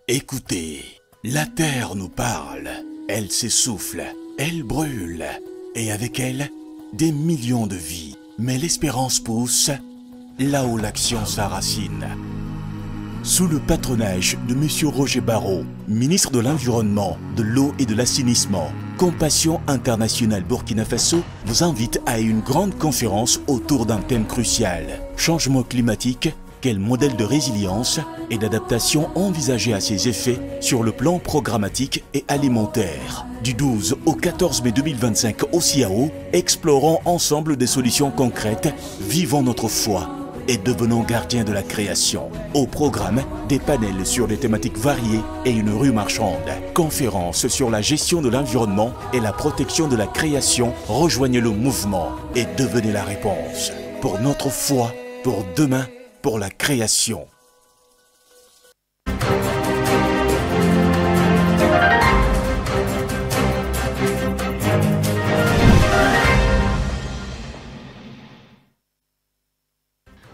Écoutez, la terre nous parle, elle s'essouffle, elle brûle, et avec elle, des millions de vies. Mais l'espérance pousse là où l'action s'enracine. Sous le patronage de M. Roger Barrot, ministre de l'Environnement, de l'Eau et de l'Assainissement, Compassion Internationale Burkina Faso vous invite à une grande conférence autour d'un thème crucial. Changement climatique, quel modèle de résilience et d'adaptation envisager à ses effets sur le plan programmatique et alimentaire. Du 12 au 14 mai 2025 au CIAO, explorons ensemble des solutions concrètes, vivons notre foi et devenons gardiens de la création. Au programme, des panels sur des thématiques variées et une rue marchande. Conférences sur la gestion de l'environnement et la protection de la création. Rejoignez le mouvement et devenez la réponse. Pour notre foi, pour demain, pour la création.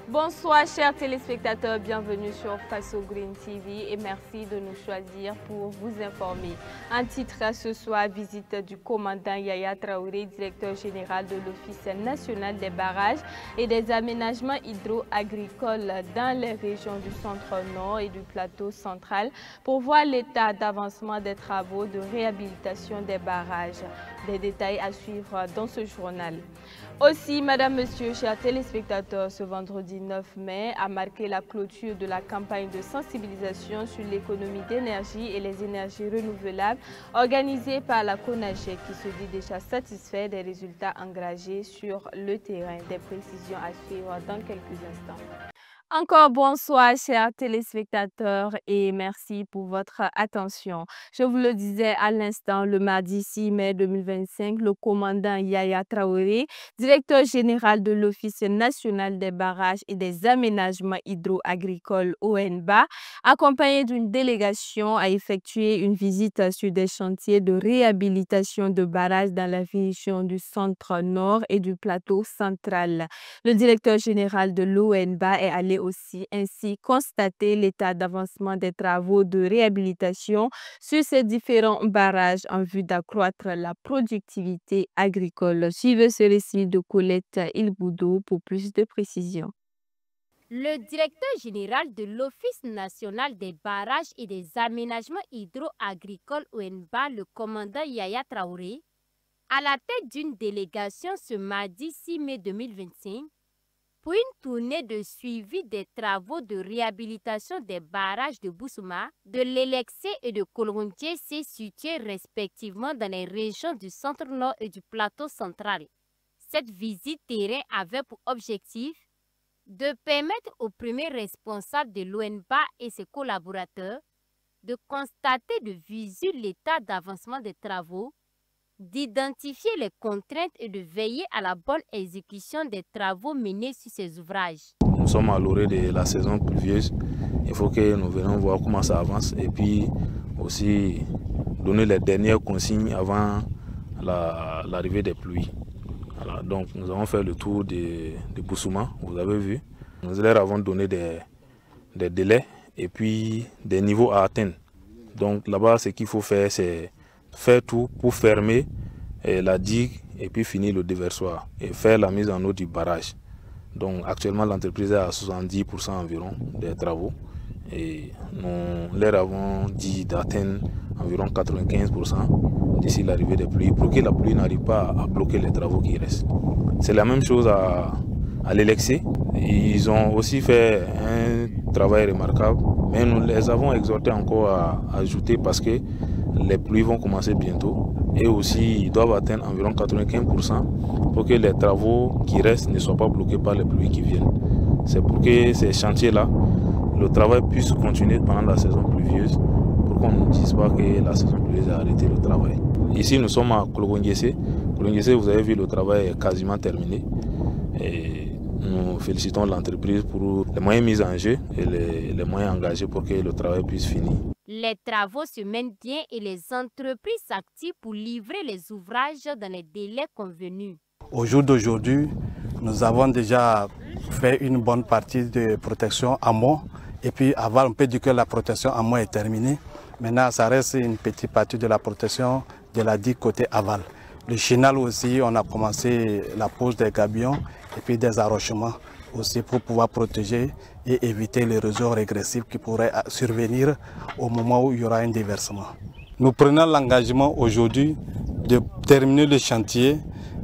Bonsoir chers téléspectateurs, bienvenue sur Faso Green TV et merci de nous choisir pour vous informer. En titre ce soir, visite du commandant Yaya Traoré, directeur général de l'Office national des barrages et des aménagements hydro-agricoles dans les régions du centre-nord et du plateau central pour voir l'état d'avancement des travaux de réhabilitation des barrages. Des détails à suivre dans ce journal. Aussi, madame, monsieur, chers téléspectateurs, ce vendredi 9 mai a marqué la clôture de la campagne de sensibilisation sur l'économie d'énergie et les énergies renouvelables organisée par la CONAGEC qui se dit déjà satisfait des résultats engagés sur le terrain. Des précisions à suivre dans quelques instants. Encore bonsoir chers téléspectateurs et merci pour votre attention. Je vous le disais à l'instant, le mardi 6 mai 2025, le commandant Yaya Traoré, directeur général de l'Office national des barrages et des aménagements hydro-agricoles ONBA, accompagné d'une délégation, a effectué une visite sur des chantiers de réhabilitation de barrages dans la région du centre-nord et du plateau central. Le directeur général de l'ONBA est allé aussi ainsi constater l'état d'avancement des travaux de réhabilitation sur ces différents barrages en vue d'accroître la productivité agricole. Suivez ce récit de Colette Ilboudou pour plus de précisions. Le directeur général de l'Office national des barrages et des aménagements hydro-agricoles ONBA, le commandant Yaya Traoré, à la tête d'une délégation ce mardi 6 mai 2025, pour une tournée de suivi des travaux de réhabilitation des barrages de Boussouma, de l'Élexé et de Kolondié-C situés respectivement dans les régions du centre-nord et du plateau central. Cette visite terrain avait pour objectif de permettre aux premiers responsables de l'ONBA et ses collaborateurs de constater de visu l'état d'avancement des travaux, d'identifier les contraintes et de veiller à la bonne exécution des travaux menés sur ces ouvrages. Nous sommes à l'orée de la saison pluvieuse. Il faut que nous venions voir comment ça avance et puis aussi donner les dernières consignes avant l'arrivée des pluies. Voilà, donc nous avons fait le tour de Boussouma, vous avez vu. Nous leur avons donné des délais et puis des niveaux à atteindre. Donc là-bas, ce qu'il faut faire, c'est faire tout pour fermer la digue et puis finir le déversoir et faire la mise en eau du barrage. Donc actuellement l'entreprise est à 70% environ des travaux et nous leur avons dit d'atteindre environ 95% d'ici l'arrivée des pluies pour que la pluie n'arrive pas à bloquer les travaux qui restent. C'est la même chose à l'Élexé. Ils ont aussi fait un travail remarquable, mais nous les avons exhortés encore à ajouter parce que les pluies vont commencer bientôt et aussi ils doivent atteindre environ 95% pour que les travaux qui restent ne soient pas bloqués par les pluies qui viennent. C'est pour que ces chantiers-là, le travail puisse continuer pendant la saison pluvieuse pour qu'on ne dise pas que la saison pluvieuse a arrêté le travail. Ici nous sommes à Kolondié-C. Kolondié-C, vous avez vu, le travail est quasiment terminé. Et nous félicitons l'entreprise pour les moyens mis en jeu et les moyens engagés pour que le travail puisse finir. Les travaux se mènent bien et les entreprises s'activent pour livrer les ouvrages dans les délais convenus. Au jour d'aujourd'hui, nous avons déjà fait une bonne partie de protection amont Et puis Aval, on peut dire que la protection en moins est terminée. Maintenant, ça reste une petite partie de la protection de la digue côté aval. Le chenal aussi, on a commencé la pose des gabions et puis des arrochements aussi pour pouvoir protéger et éviter l'érosion régressive qui pourrait survenir au moment où il y aura un déversement. Nous prenons l'engagement aujourd'hui de terminer le chantier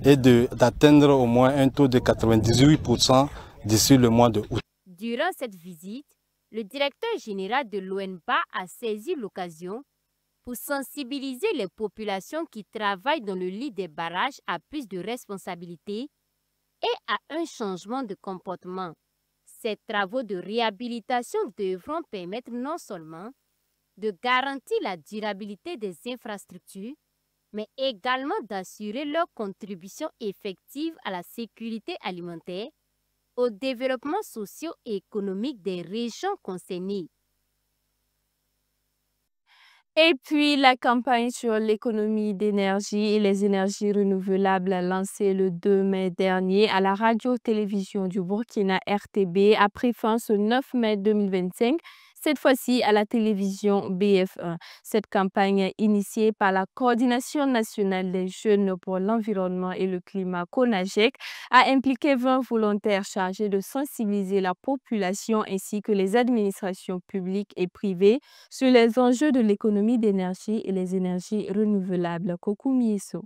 et d'atteindre au moins un taux de 98% d'ici le mois de août. Durant cette visite, le directeur général de l'ONBA a saisi l'occasion pour sensibiliser les populations qui travaillent dans le lit des barrages à plus de responsabilités et à un changement de comportement. Ces travaux de réhabilitation devront permettre non seulement de garantir la durabilité des infrastructures, mais également d'assurer leur contribution effective à la sécurité alimentaire, au développement socio-économique des régions concernées. Et puis, la campagne sur l'économie d'énergie et les énergies renouvelables lancée le 2 mai dernier à la radio-télévision du Burkina RTB a pris fin ce 9 mai 2025. Cette fois-ci à la télévision BF1. Cette campagne initiée par la Coordination nationale des jeunes pour l'environnement et le climat CONAGEC a impliqué 20 volontaires chargés de sensibiliser la population ainsi que les administrations publiques et privées sur les enjeux de l'économie d'énergie et les énergies renouvelables. Kokou Mieso.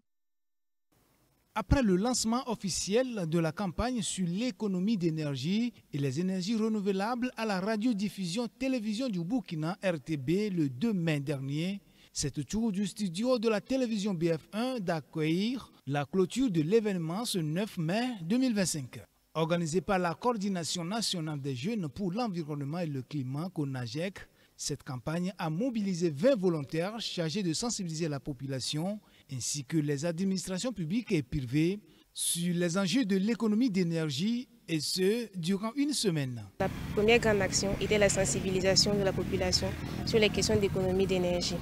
Après le lancement officiel de la campagne sur l'économie d'énergie et les énergies renouvelables à la radiodiffusion télévision du Burkina RTB le 2 mai dernier, c'est au tour du studio de la télévision BF1 d'accueillir la clôture de l'événement ce 9 mai 2025. Organisée par la Coordination nationale des jeunes pour l'environnement et le climat CONAGEC, cette campagne a mobilisé 20 volontaires chargés de sensibiliser la population ainsi que les administrations publiques et privées sur les enjeux de l'économie d'énergie et ce, durant une semaine. La première grande action était la sensibilisation de la population sur les questions d'économie d'énergie.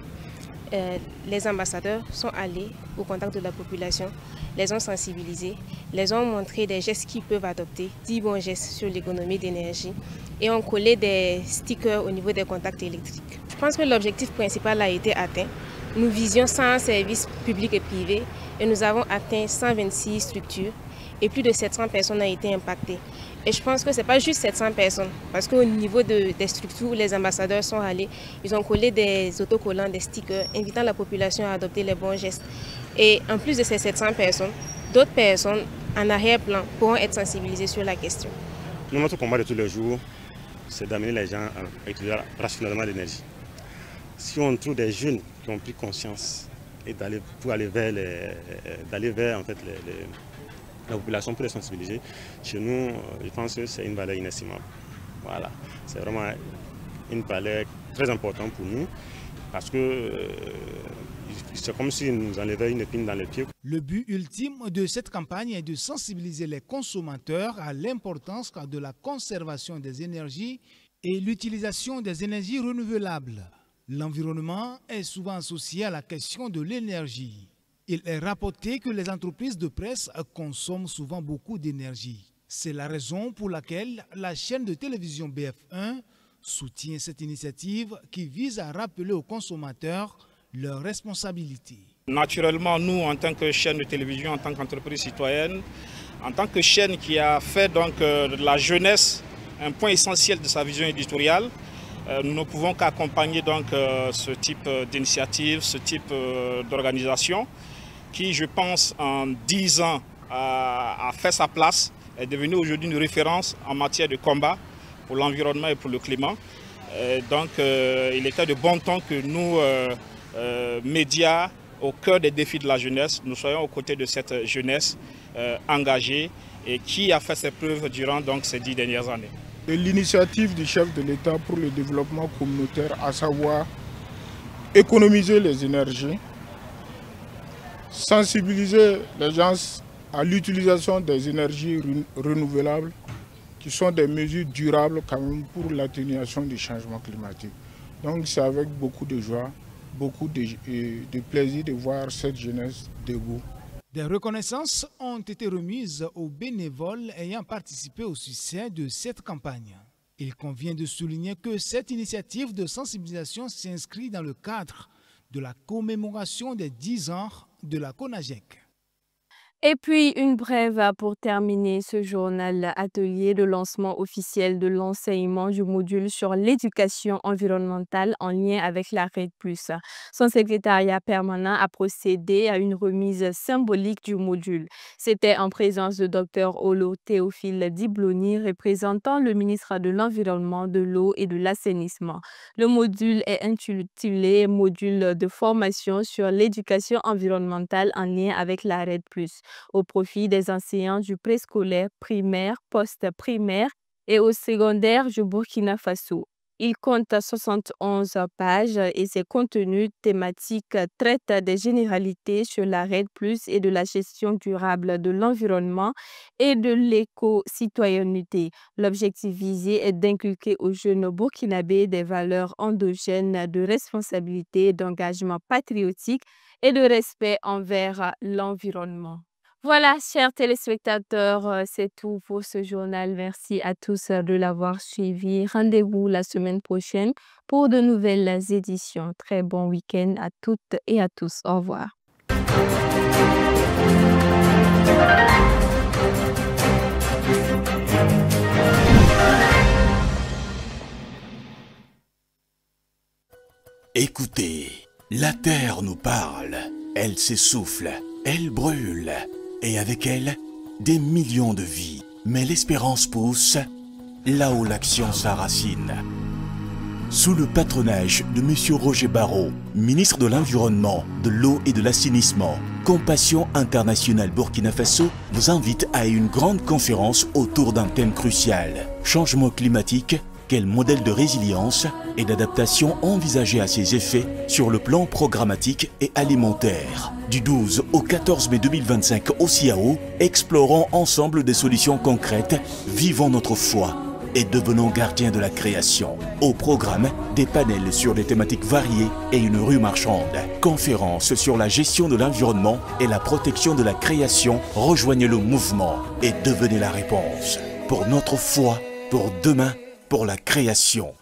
Les ambassadeurs sont allés au contact de la population, les ont sensibilisés, les ont montré des gestes qu'ils peuvent adopter, 10 bons gestes sur l'économie d'énergie et ont collé des stickers au niveau des contacts électriques. Je pense que l'objectif principal a été atteint. Nous visions 100 services publics et privés et nous avons atteint 126 structures et plus de 700 personnes ont été impactées. Et je pense que ce n'est pas juste 700 personnes parce qu'au niveau des structures où les ambassadeurs sont allés, ils ont collé des autocollants, des stickers invitant la population à adopter les bons gestes. Et en plus de ces 700 personnes, d'autres personnes en arrière-plan pourront être sensibilisées sur la question. Notre combat de tous les jours, c'est d'amener les gens à utiliser rationnellement l'énergie. Si on trouve des jeunes qui ont pris conscience et d'aller vers en fait, la population pour les sensibiliser, chez nous, je pense que c'est une valeur inestimable. Voilà, c'est vraiment une valeur très importante pour nous parce que c'est comme si nous enlevions une épine dans les pieds. Le but ultime de cette campagne est de sensibiliser les consommateurs à l'importance de la conservation des énergies et l'utilisation des énergies renouvelables. L'environnement est souvent associé à la question de l'énergie. Il est rapporté que les entreprises de presse consomment souvent beaucoup d'énergie. C'est la raison pour laquelle la chaîne de télévision BF1 soutient cette initiative qui vise à rappeler aux consommateurs leurs responsabilités. Naturellement, nous, en tant que chaîne de télévision, en tant qu'entreprise citoyenne, en tant que chaîne qui a fait donc de la jeunesse un point essentiel de sa vision éditoriale, nous ne pouvons qu'accompagner donc ce type d'initiative, ce type d'organisation qui, je pense, en 10 ans a fait sa place, est devenue aujourd'hui une référence en matière de combat pour l'environnement et pour le climat. Donc il était de bon temps que nous, médias, au cœur des défis de la jeunesse, nous soyons aux côtés de cette jeunesse engagée et qui a fait ses preuves durant donc, ces 10 dernières années. L'initiative du chef de l'État pour le développement communautaire, à savoir économiser les énergies, sensibiliser les gens à l'utilisation des énergies renouvelables, qui sont des mesures durables quand même pour l'atténuation du changement climatique. Donc c'est avec beaucoup de joie, beaucoup de plaisir de voir cette jeunesse debout. Des reconnaissances ont été remises aux bénévoles ayant participé au succès de cette campagne. Il convient de souligner que cette initiative de sensibilisation s'inscrit dans le cadre de la commémoration des 10 ans de la CONAGEC. Et puis, une brève pour terminer ce journal atelier, le lancement officiel de l'enseignement du module sur l'éducation environnementale en lien avec la RED+. Son secrétariat permanent a procédé à une remise symbolique du module. C'était en présence de Dr Olo Théophile Dibloni, représentant le ministre de l'Environnement, de l'Eau et de l'Assainissement. Le module est intitulé « Module de formation sur l'éducation environnementale en lien avec la RED+. Au profit des enseignants du préscolaire, primaire, post-primaire et au secondaire du Burkina Faso. Il compte 71 pages et ses contenus thématiques traitent des généralités sur la RED+, et de la gestion durable de l'environnement et de l'éco-citoyenneté. L'objectif visé est d'inculquer aux jeunes burkinabés des valeurs endogènes de responsabilité, d'engagement patriotique et de respect envers l'environnement. Voilà, chers téléspectateurs, c'est tout pour ce journal. Merci à tous de l'avoir suivi. Rendez-vous la semaine prochaine pour de nouvelles éditions. Très bon week-end à toutes et à tous. Au revoir. Écoutez, la terre nous parle, elle s'essouffle, elle brûle. Et avec elle, des millions de vies. Mais l'espérance pousse là où l'action s'enracine. Sous le patronage de M. Roger Barrot, ministre de l'Environnement, de l'Eau et de l'Assainissement, Compassion Internationale Burkina Faso vous invite à une grande conférence autour d'un thème crucial. Changement climatique, quel modèle de résilience et d'adaptation envisagé à ses effets sur le plan programmatique et alimentaire. Du 12 au 14 mai 2025 au CIAO, explorons ensemble des solutions concrètes, vivons notre foi et devenons gardiens de la création. Au programme, des panels sur des thématiques variées et une rue marchande. Conférences sur la gestion de l'environnement et la protection de la création. Rejoignez le mouvement et devenez la réponse. Pour notre foi, pour demain, pour la création.